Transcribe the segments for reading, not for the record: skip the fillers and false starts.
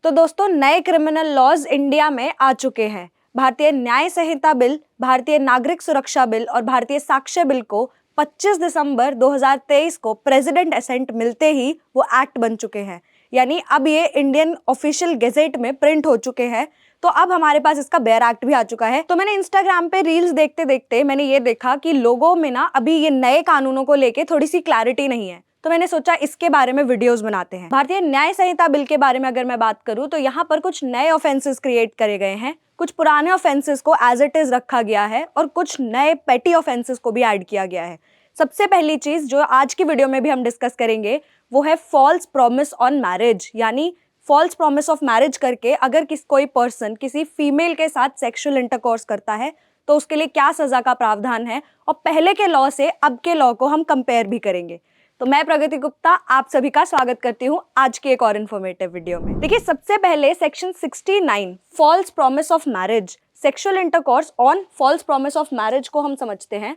तो दोस्तों नए क्रिमिनल लॉज इंडिया में आ चुके हैं। भारतीय न्याय संहिता बिल, भारतीय नागरिक सुरक्षा बिल और भारतीय साक्ष्य बिल को 25 दिसंबर 2023 को प्रेसिडेंट असेंट मिलते ही वो एक्ट बन चुके हैं। यानी अब ये इंडियन ऑफिशियल गेजेट में प्रिंट हो चुके हैं। तो अब हमारे पास इसका बेयर एक्ट भी आ चुका है। तो मैंने इंस्टाग्राम पे रील्स देखते देखते मैंने ये देखा कि लोगों में ना अभी ये नए कानूनों को लेके थोड़ी सी क्लैरिटी नहीं है। तो मैंने सोचा इसके बारे में वीडियोस बनाते हैं। भारतीय न्याय संहिता बिल के बारे में अगर मैं बात करूं तो यहाँ पर कुछ नए ऑफेंसेस क्रिएट करे गए हैं, कुछ पुराने ऑफेंसेस को एज इट इज रखा गया है और कुछ नए पेटी ऑफेंसेस को भी ऐड किया गया है। सबसे पहली चीज जो आज की वीडियो में भी हम डिस्कस करेंगे वो है फॉल्स प्रॉमिस ऑन मैरिज। यानी फॉल्स प्रॉमिस ऑफ मैरिज करके अगर कोई पर्सन किसी फीमेल के साथ सेक्सुअल इंटरकोर्स करता है तो उसके लिए क्या सजा का प्रावधान है, और पहले के लॉ से अब के लॉ को हम कंपेयर भी करेंगे। तो मैं प्रगति गुप्ता आप सभी का स्वागत करती हूं आज की एक और इन्फॉर्मेटिव वीडियो में। देखिए सबसे पहले section 69 false promise of marriage, sexual intercourse on false promise of marriage को हम समझते हैं।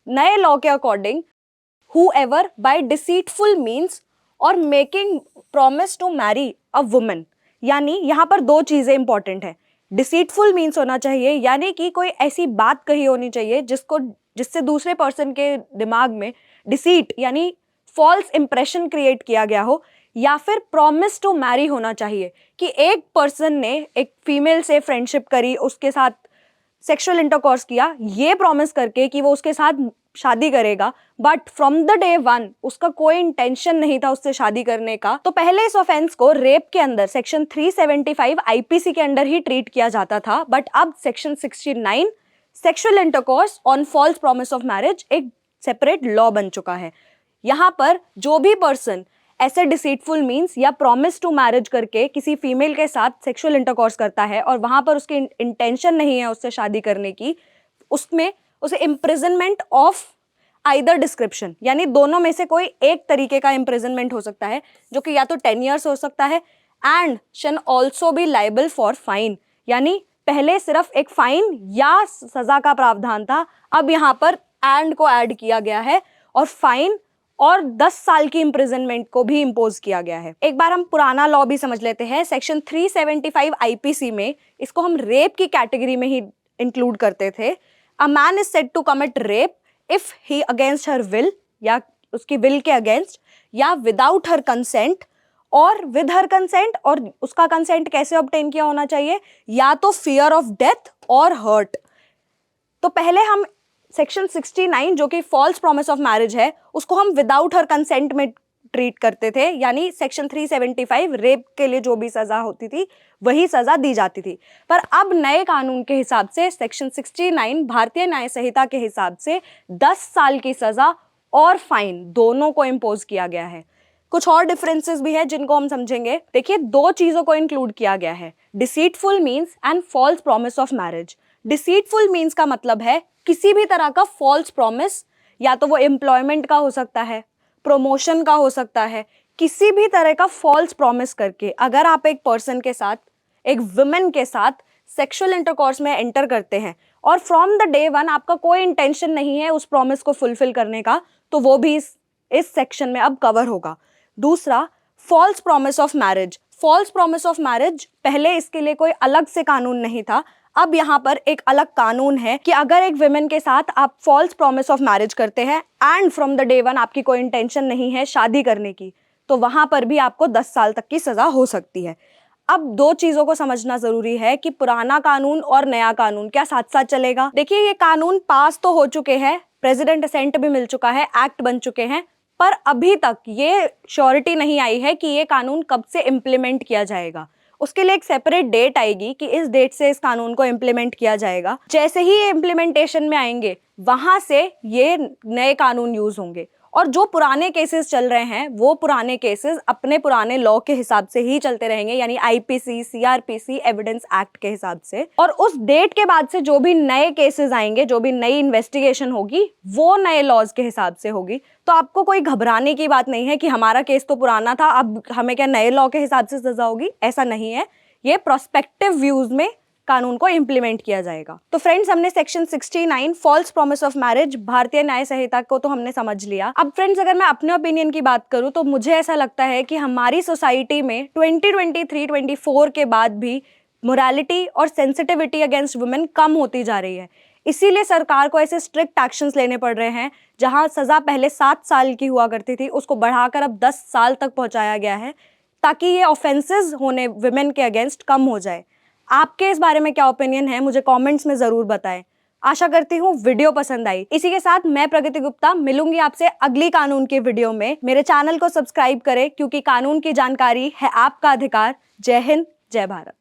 नए लॉ के according whoever by deceitful means और making promise to marry a woman, यानी यहाँ पर दो चीजें इंपॉर्टेंट है। डिसीटफुल मीन्स होना चाहिए यानी कि कोई ऐसी बात कही होनी चाहिए जिससे दूसरे पर्सन के दिमाग में डिसीट यानी फॉल्स इंप्रेशन क्रिएट किया गया हो, या फिर प्रॉमिस टू मैरी होना चाहिए कि एक पर्सन ने एक फीमेल से फ्रेंडशिप करी, उसके साथ सेक्सुअल इंटरकोर्स किया ये प्रॉमिस करके कि वो उसके साथ शादी करेगा, but from the day one उसका कोई इंटेंशन नहीं था उससे शादी करने का। तो पहले इस ऑफेंस को रेप के अंदर सेक्शन 375 आईपीसी के अंदर ही ट्रीट किया जाता था, बट अब section 69 sexual intercourse on false promise of marriage एक सेपरेट लॉ बन चुका है। यहाँ पर जो भी पर्सन ऐसे डिसीटफुल मीन्स या प्रॉमिस टू मैरिज करके किसी फीमेल के साथ सेक्सुअल इंटरकोर्स करता है और वहां पर उसकी इंटेंशन नहीं है उससे शादी करने की, उसमें उसे इम्प्रिजनमेंट ऑफ आइदर डिस्क्रिप्शन यानी दोनों में से कोई एक तरीके का इम्प्रिजनमेंट हो सकता है, जो कि या तो 10 ईयर्स हो सकता है, and can also be liable for fine. यानी पहले सिर्फ एक फाइन या सजा का प्रावधान था, अब यहाँ पर एंड को ऐड किया गया है और फाइन और 10 साल की इम्प्रिजनमेंट को भी इम्पोज किया गया है। एक बार हम पुराना लॉ भी समझ लेते हैं। सेक्शन 375 आईपीसी में इसको हम रेप की कैटेगरी में ही इंक्लूड करते थे। A man is said to commit rape if he against her will, या उसकी विल के अगेंस्ट, या विदाउट हर कंसेंट और विद हर कंसेंट। और उसका कंसेंट कैसे ऑब्टेन किया होना चाहिए, या तो फियर ऑफ डेथ और हर्ट। तो पहले हम सेक्शन 69 जो कि फॉल्स प्रॉमिस ऑफ मैरिज है उसको हम विदाउट हर कंसेंट में ट्रीट करते थे, यानी सेक्शन 375 रेप के लिए जो भी सजा होती थी वही सजा दी जाती थी। पर अब नए कानून के हिसाब से सेक्शन 69 भारतीय न्याय संहिता के हिसाब से 10 साल की सजा और फाइन दोनों को इम्पोज किया गया है। कुछ और डिफरेंसेस भी है जिनको हम समझेंगे। देखिए दो चीजों को इंक्लूड किया गया है, deceitful means and false promise of marriage. Deceitful means का मतलब है किसी भी तरह का फॉल्स प्रॉमिस, या तो वो एम्प्लॉयमेंट का हो सकता है, प्रमोशन का हो सकता है, किसी भी तरह का फॉल्स प्रॉमिस करके अगर आप एक पर्सन के साथ, एक वुमेन के साथ सेक्सुअल इंटरकोर्स में एंटर करते हैं और फ्रॉम द डे वन आपका कोई इंटेंशन नहीं है उस प्रॉमिस को फुलफिल करने का, तो वो भी इस सेक्शन में अब कवर होगा। दूसरा, false promise of marriage. False promise of marriage पहले इसके लिए कोई अलग से कानून नहीं था, अब यहाँ पर एक अलग कानून है कि अगर एक विमेन के साथ आप फॉल्स प्रॉमिस ऑफ मैरिज करते हैं and from the day one आपकी कोई इंटेंशन नहीं है शादी करने की, तो वहां पर भी आपको 10 साल तक की सजा हो सकती है। अब दो चीजों को समझना जरूरी है कि पुराना कानून और नया कानून क्या साथ साथ चलेगा। देखिए ये कानून पास तो हो चुके हैं, प्रेसिडेंट असेंट भी मिल चुका है, एक्ट बन चुके हैं, पर अभी तक ये श्योरिटी नहीं आई है कि ये कानून कब से इम्प्लीमेंट किया जाएगा। उसके लिए एक सेपरेट डेट आएगी कि इस डेट से इस कानून को इम्प्लीमेंट किया जाएगा। जैसे ही ये इम्प्लीमेंटेशन में आएंगे वहां से ये नए कानून यूज होंगे, और जो पुराने केसेस चल रहे हैं वो पुराने केसेस अपने पुराने लॉ के हिसाब से ही चलते रहेंगे, यानी आईपीसी, सीआरपीसी, एविडेंस एक्ट के हिसाब से। और उस डेट के बाद से जो भी नए केसेस आएंगे, जो भी नई इन्वेस्टिगेशन होगी वो नए लॉज के हिसाब से होगी। तो आपको कोई घबराने की बात नहीं है कि हमारा केस तो पुराना था अब हमें क्या नए लॉ के हिसाब से सजा होगी, ऐसा नहीं है। ये प्रोस्पेक्टिव व्यूज में कानून को इम्प्लीमेंट किया जाएगा। तो फ्रेंड्स, हमने section 69 false promise of marriage Bharatiya Nyaya संहिता को तो हमने समझ लिया। अब फ्रेंड्स, अगर मैं अपने ओपिनियन की बात करूं तो मुझे ऐसा लगता है कि हमारी सोसाइटी में 2023-24 के बाद भी मोरालिटी और सेंसिटिविटी अगेंस्ट वुमेन कम होती जा रही है। इसीलिए सरकार को ऐसे स्ट्रिक्ट एक्शंस लेने पड़ रहे हैं। जहां सजा पहले 7 साल की हुआ करती थी, उसको बढ़ाकर अब 10 साल तक पहुंचाया गया है, ताकि ये ऑफेंसेस होने वुमेन के अगेंस्ट कम हो जाए। आपके इस बारे में क्या ओपिनियन है, मुझे कमेंट्स में जरूर बताएं। आशा करती हूँ वीडियो पसंद आई। इसी के साथ मैं प्रगति गुप्ता मिलूंगी आपसे अगली कानून की वीडियो में। मेरे चैनल को सब्सक्राइब करें, क्योंकि कानून की जानकारी है आपका अधिकार। जय हिंद, जय भारत।